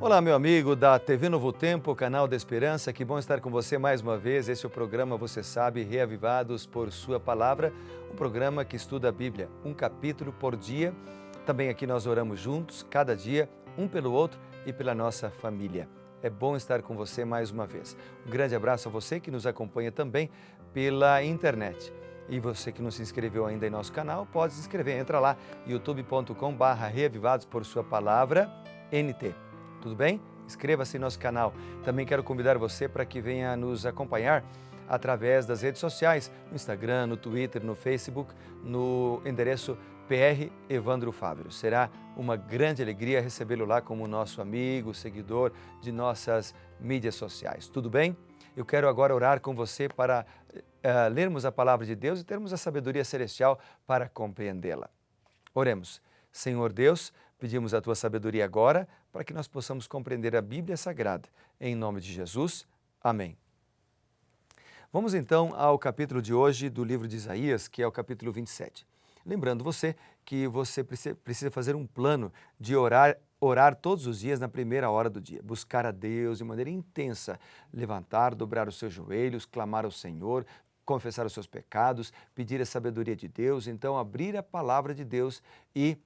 Olá, meu amigo da TV Novo Tempo, canal da Esperança, que bom estar com você mais uma vez. Esse é o programa, você sabe, Reavivados por Sua Palavra, um programa que estuda a Bíblia, um capítulo por dia. Também aqui nós oramos juntos, cada dia, um pelo outro e pela nossa família. É bom estar com você mais uma vez. Um grande abraço a você que nos acompanha também pela internet. E você que não se inscreveu ainda em nosso canal, pode se inscrever. Entra lá, youtube.com/Reavivados por Sua Palavra, NT. Tudo bem? Inscreva-se em nosso canal. Também quero convidar você para que venha nos acompanhar através das redes sociais, no Instagram, no Twitter, no Facebook, no endereço PR Evandro Fávero. Será uma grande alegria recebê-lo lá como nosso amigo, seguidor de nossas mídias sociais. Tudo bem? Eu quero agora orar com você para lermos a palavra de Deus e termos a sabedoria celestial para compreendê-la. Oremos. Senhor Deus, pedimos a Tua sabedoria agora para que nós possamos compreender a Bíblia Sagrada. Em nome de Jesus, amém. Vamos então ao capítulo de hoje do livro de Isaías, que é o capítulo 27. Lembrando você que você precisa fazer um plano de orar todos os dias na primeira hora do dia, buscar a Deus de maneira intensa, levantar, dobrar os seus joelhos, clamar ao Senhor, confessar os seus pecados, pedir a sabedoria de Deus, então abrir a palavra de Deus e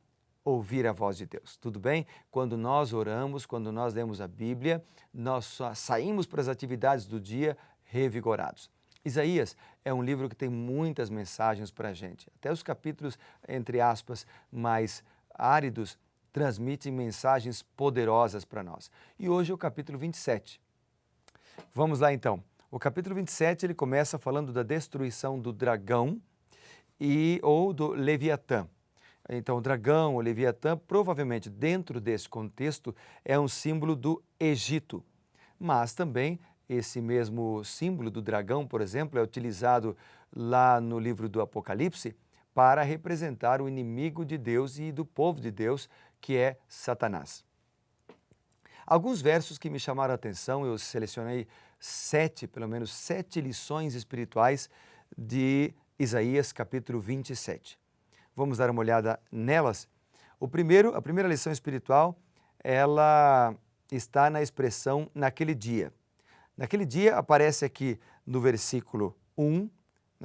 ouvir a voz de Deus. Tudo bem? Quando nós oramos, quando nós lemos a Bíblia, nós saímos para as atividades do dia revigorados. Isaías é um livro que tem muitas mensagens para a gente. Até os capítulos, entre aspas, mais áridos, transmitem mensagens poderosas para nós. E hoje é o capítulo 27. Vamos lá então. O capítulo 27 ele começa falando da destruição do dragão ou do Leviatã. Então, o dragão, o Leviatã, provavelmente dentro desse contexto, é um símbolo do Egito. Mas também esse mesmo símbolo do dragão, por exemplo, é utilizado lá no livro do Apocalipse para representar o inimigo de Deus e do povo de Deus, que é Satanás. Alguns versos que me chamaram a atenção, eu selecionei pelo menos sete lições espirituais de Isaías, capítulo 27. Vamos dar uma olhada nelas. A primeira lição espiritual, ela está na expressão naquele dia. Naquele dia aparece aqui no versículo 1,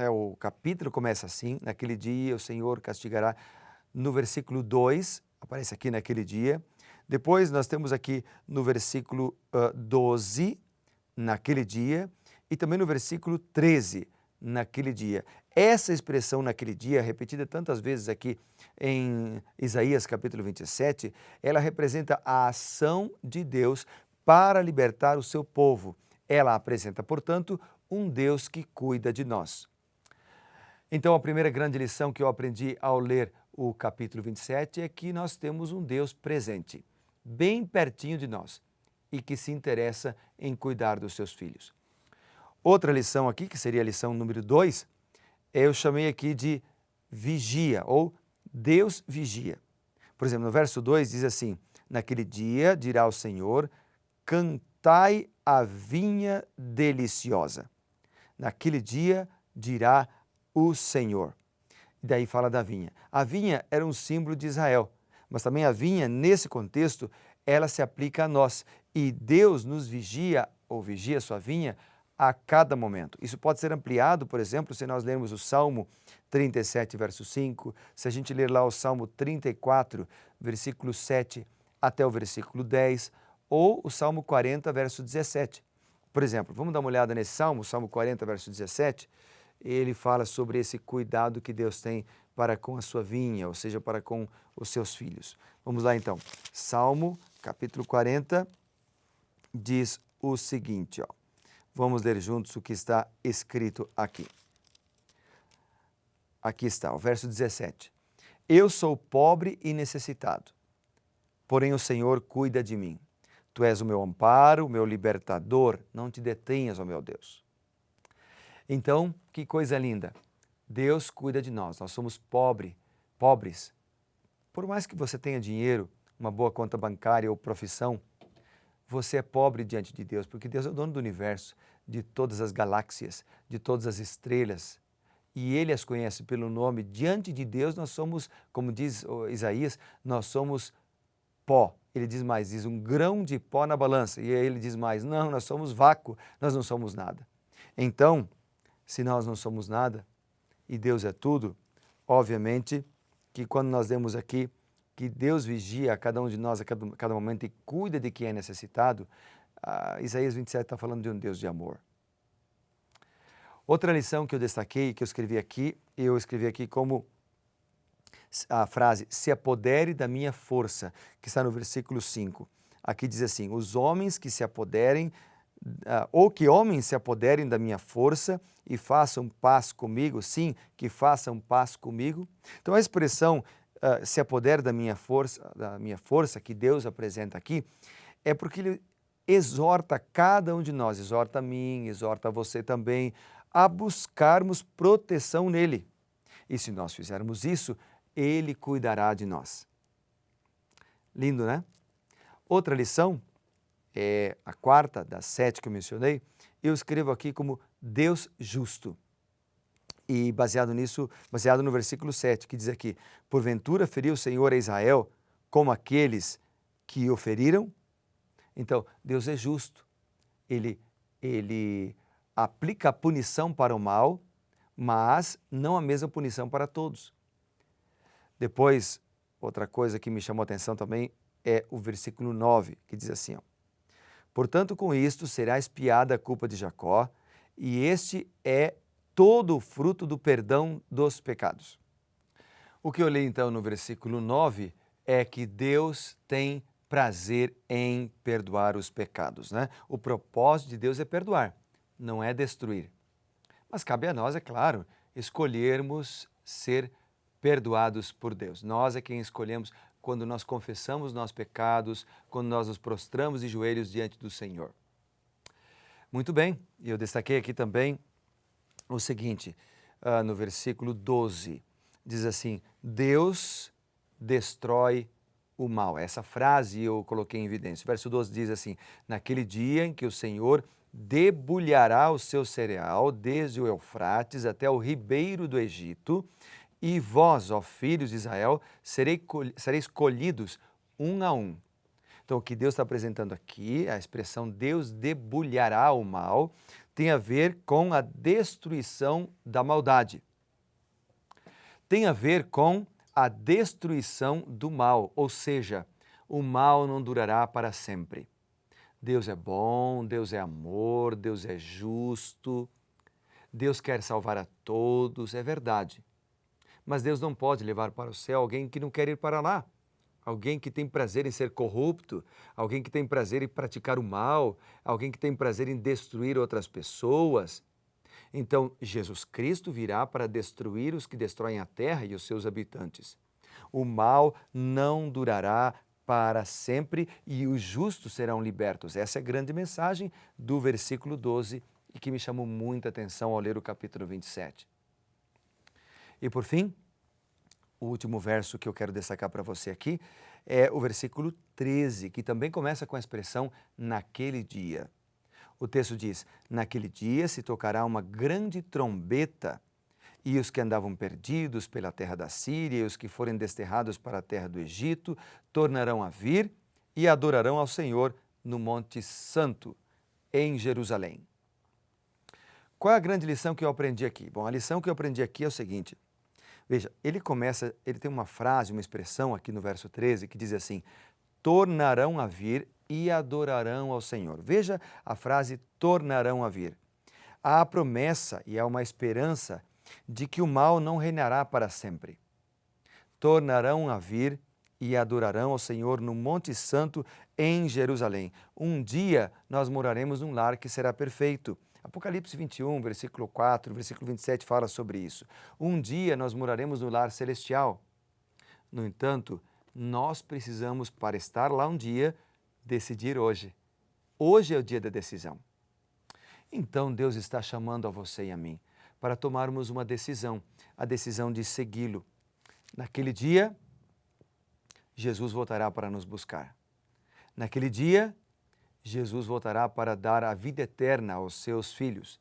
o capítulo começa assim, naquele dia o Senhor castigará. No versículo 2, aparece aqui naquele dia. Depois nós temos aqui no versículo 12, naquele dia, e também no versículo 13, naquele dia. Essa expressão naquele dia, repetida tantas vezes aqui em Isaías capítulo 27, ela representa a ação de Deus para libertar o seu povo. Ela apresenta, portanto, um Deus que cuida de nós. Então, a primeira grande lição que eu aprendi ao ler o capítulo 27 é que nós temos um Deus presente, bem pertinho de nós, e que se interessa em cuidar dos seus filhos. Outra lição aqui, que seria a lição número 2, eu chamei aqui de vigia, ou Deus vigia. Por exemplo, no verso 2 diz assim: naquele dia dirá o Senhor, cantai a vinha deliciosa. Naquele dia dirá o Senhor. E daí fala da vinha. A vinha era um símbolo de Israel, mas também a vinha, nesse contexto, ela se aplica a nós. E Deus nos vigia, ou vigia a sua vinha, a cada momento. Isso pode ser ampliado, por exemplo, se nós lermos o Salmo 37, verso 5, se a gente ler lá o Salmo 34, versículo 7 até o versículo 10, ou o Salmo 40, verso 17. Por exemplo, vamos dar uma olhada nesse Salmo, Salmo 40, verso 17, ele fala sobre esse cuidado que Deus tem para com a sua vinha, ou seja, para com os seus filhos. Vamos lá então. Salmo, capítulo 40, diz o seguinte, ó. Vamos ler juntos o que está escrito aqui. Aqui está, o verso 17. Eu sou pobre e necessitado, porém o Senhor cuida de mim. Tu és o meu amparo, o meu libertador, não te detenhas, ó meu Deus. Então, que coisa linda. Deus cuida de nós somos pobres. Por mais que você tenha dinheiro, uma boa conta bancária ou profissão, você é pobre diante de Deus, porque Deus é o dono do universo, de todas as galáxias, de todas as estrelas. E Ele as conhece pelo nome. Diante de Deus nós somos, como diz Isaías, nós somos pó. ele diz mais, diz um grão de pó na balança. E aí ele diz mais, não, nós somos vácuo, nós não somos nada. Então, se nós não somos nada e Deus é tudo, obviamente que quando nós lemos aqui que Deus vigia a cada um de nós a cada momento e cuida de quem é necessitado, Isaías 27 está falando de um Deus de amor. Outra lição que eu destaquei, que eu escrevi aqui como a frase, se apodere da minha força, que está no versículo 5. Aqui diz assim, os homens que se apoderem, ou que homens se apoderem da minha força e façam paz comigo, sim, que façam paz comigo. Então a expressão se apodere da minha força que Deus apresenta aqui, é porque ele exorta cada um de nós, exorta a mim, exorta a você também, a buscarmos proteção nele. E se nós fizermos isso, ele cuidará de nós. Lindo, né? Outra lição, a quarta das 7 que eu mencionei, eu escrevo aqui como Deus justo. E baseado no versículo 7, que diz aqui, porventura feriu o Senhor a Israel como aqueles que o feriram? Então, Deus é justo. Ele aplica a punição para o mal, mas não a mesma punição para todos. Depois, outra coisa que me chamou a atenção também é o versículo 9, que diz assim, portanto, com isto será expiada a culpa de Jacó, e este é todo o fruto do perdão dos pecados. O que eu li então no versículo 9 é que Deus tem prazer em perdoar os pecados, né? O propósito de Deus é perdoar, não é destruir. Mas cabe a nós, é claro, escolhermos ser perdoados por Deus. Nós é quem escolhemos quando nós confessamos nossos pecados, quando nós nos prostramos de joelhos diante do Senhor. Muito bem, eu destaquei aqui também o seguinte, no versículo 12, diz assim, Deus destrói o mal. Essa frase eu coloquei em evidência. O verso 12 diz assim, naquele dia em que o Senhor debulhará o seu cereal desde o Eufrates até o ribeiro do Egito, e vós, ó filhos de Israel, sereis colhidos um a um. Então, o que Deus está apresentando aqui, a expressão Deus debulhará o mal, tem a ver com a destruição da maldade. Tem a ver com a destruição do mal, ou seja, o mal não durará para sempre. Deus é bom, Deus é amor, Deus é justo, Deus quer salvar a todos, é verdade. Mas Deus não pode levar para o céu alguém que não quer ir para lá. Alguém que tem prazer em ser corrupto, alguém que tem prazer em praticar o mal, alguém que tem prazer em destruir outras pessoas. Então, Jesus Cristo virá para destruir os que destroem a terra e os seus habitantes. O mal não durará para sempre e os justos serão libertos. Essa é a grande mensagem do versículo 12 e que me chamou muita atenção ao ler o capítulo 27. E por fim, o último verso que eu quero destacar para você aqui é o versículo 13, que também começa com a expressão naquele dia. O texto diz, naquele dia se tocará uma grande trombeta e os que andavam perdidos pela terra da Síria e os que forem desterrados para a terra do Egito tornarão a vir e adorarão ao Senhor no Monte Santo, em Jerusalém. Qual é a grande lição que eu aprendi aqui? Bom, a lição que eu aprendi aqui é o seguinte, veja, ele tem uma frase, uma expressão aqui no verso 13 que diz assim, tornarão a vir e adorarão ao Senhor. Veja a frase tornarão a vir. Há a promessa e há uma esperança de que o mal não reinará para sempre. Tornarão a vir e adorarão ao Senhor no Monte Santo em Jerusalém. Um dia nós moraremos num lar que será perfeito. Apocalipse 21, versículo 4, versículo 27 fala sobre isso. Um dia nós moraremos no lar celestial. No entanto, nós precisamos, para estar lá um dia, decidir hoje. Hoje é o dia da decisão. Então Deus está chamando a você e a mim para tomarmos uma decisão, a decisão de segui-lo. Naquele dia, Jesus voltará para nos buscar. Naquele dia, Jesus voltará para dar a vida eterna aos seus filhos.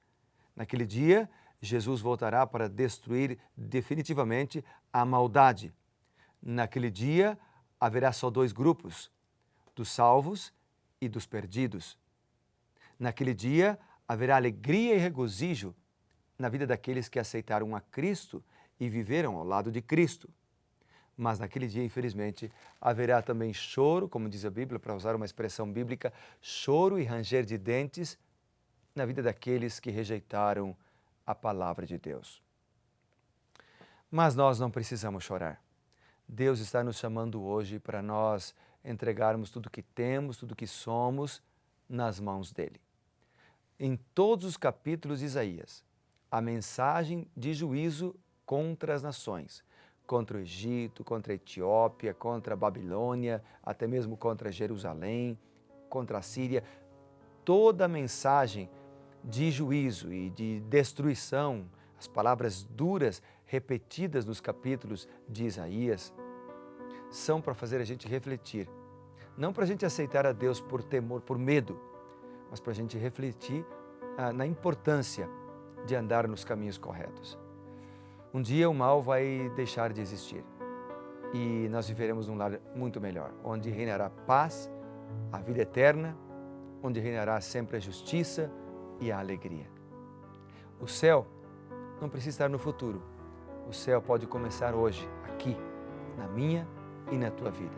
Naquele dia, Jesus voltará para destruir definitivamente a maldade. Naquele dia, haverá só 2 grupos, dos salvos e dos perdidos. Naquele dia haverá alegria e regozijo na vida daqueles que aceitaram a Cristo e viveram ao lado de Cristo. Mas naquele dia, infelizmente, haverá também choro, como diz a Bíblia, para usar uma expressão bíblica, choro e ranger de dentes na vida daqueles que rejeitaram a palavra de Deus. Mas nós não precisamos chorar. Deus está nos chamando hoje para nós entregarmos tudo que temos, tudo que somos nas mãos dele. Em todos os capítulos de Isaías, a mensagem de juízo contra as nações, contra o Egito, contra a Etiópia, contra a Babilônia, até mesmo contra Jerusalém, contra a Síria, toda a mensagem de juízo e de destruição, as palavras duras repetidas nos capítulos de Isaías, são para fazer a gente refletir. Não para a gente aceitar a Deus por temor, por medo, mas para a gente refletir na importância de andar nos caminhos corretos. Um dia o mal vai deixar de existir e nós viveremos num lar muito melhor, onde reinará paz, a vida eterna, onde reinará sempre a justiça e a alegria. O céu não precisa estar no futuro. O céu pode começar hoje, aqui, na minha e na tua vida.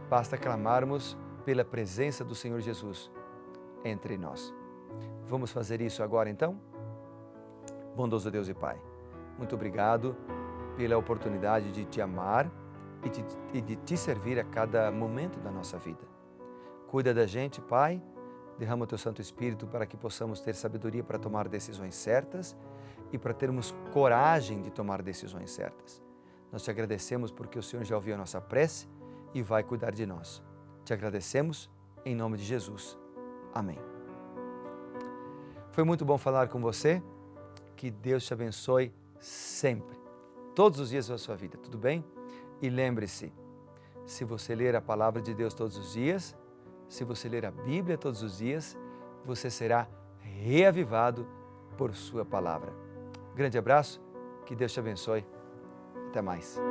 Basta clamarmos pela presença do Senhor Jesus entre nós. Vamos fazer isso agora então? Bondoso Deus e Pai, muito obrigado pela oportunidade de te amar e de te servir a cada momento da nossa vida. Cuida da gente, Pai, derrama o Teu Santo Espírito para que possamos ter sabedoria para tomar decisões certas e para termos coragem de tomar decisões certas. Nós te agradecemos porque o Senhor já ouviu a nossa prece e vai cuidar de nós. Te agradecemos em nome de Jesus. Amém. Foi muito bom falar com você. Que Deus te abençoe sempre, todos os dias da sua vida, tudo bem? E lembre-se, se você ler a palavra de Deus todos os dias, se você ler a Bíblia todos os dias, você será reavivado por sua palavra. Grande abraço, que Deus te abençoe. Até mais.